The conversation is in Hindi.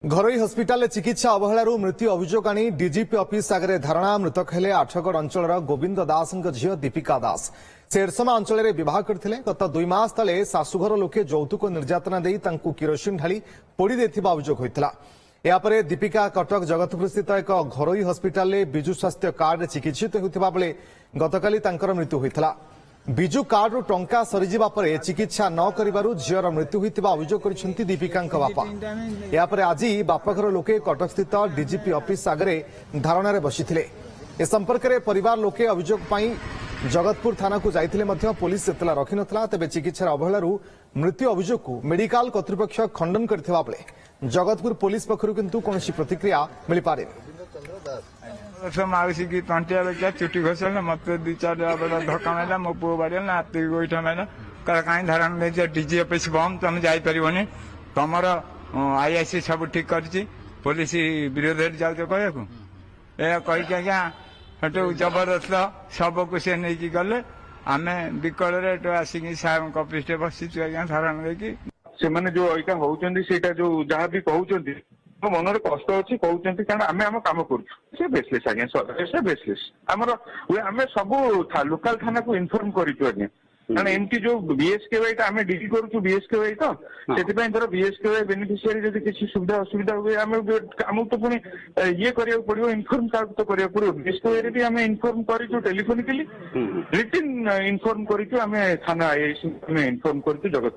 घरोई हस्पिटाल चिकित्सा अवहेलू मृत्यु अभियोग आनी डीजीपी ऑफिस आगे धारणा मृतक हेले आठगड़ अंचल गोविंद दास झील दीपिका दास से एरसमा अंचल में बह करते गत 2 मास तले शाशुघर लोके यौतुक निर्यातना दे किरोसिन ढाली पोड़ी देथिबा अभियोग होइतिला। यापर दीपिका कटक जगतपुर स्थित एक घरोई हस्पिटाल विजु स्वास्थ्य कार्ड चिकित्सित होता बेले गतकाली मृत्यु होइतिला। विजु कार्ड रु टंका सरीजिबा परे चिकित्सा न करिबारु झीर मृत्यु होइतिबा अभियोग करिसेंती दीपिका बापा। यापर आज बापाघर लोके कटक स्थित डीजीपी ऑफिस आगे धारणा रे बसिथिले। ए संपर्क में परिवार लोके अभियोग पई जगतपुर थाना को जाइथिले मध्य पुलिस एतला रखि नथला। तेबे चिकित्सा अवहेलारु मृत्यु अभियोग को मेडिकल कर्तृपक्ष खंडन करथिबा बेले जगतपुर पुलिस पक्षरु किंतु कोनोसी प्रतिक्रिया मिलि पारेनि। माउसी की तंटिया बेचा चुटी घोषल मत 2-4 बड़ा धक्का मारा मो पु बाड़े ना हाथी गोईठा मारा कहीं धारणा नहीं डीजी ऑफिस बंद तुम जापरनि तुमर आईआईसी सब ठीक कर पुलिस विरोध जाऊ कह कहीकि आज्ञा हेटू जबरदस्त सब को सी नहीं गले आम विकल आसिक सार अफिस बसीचु आज्ञा धारणा देकी से जो एका होउचंदी सेटा जो जहाँ भी कहउचंदी तो मन कष्ट अच्छी कहते कारण आम आम कम कर बेसलेस आज्ञा से बेसलेस आमर आम सब लोकाल थाना को इनफॉर्म करूँ आज्ञा कारण एमती जो बीएसके वाई आम डील करूँ बीएसके वाई तो से धर बीएसके वाई बेनिफिशियरी जब किसी सुविधा असुविधा हुए आम तो पुणी ये करा पड़ो इनफॉर्म तो करा पड़ो बीएसके वाई भी आम इनफॉर्म करूँ टेलीफोनिकली रिटिन इनफॉर्म करूँ थाना आईआईसी इनफॉर्म करूँ जगतपुर।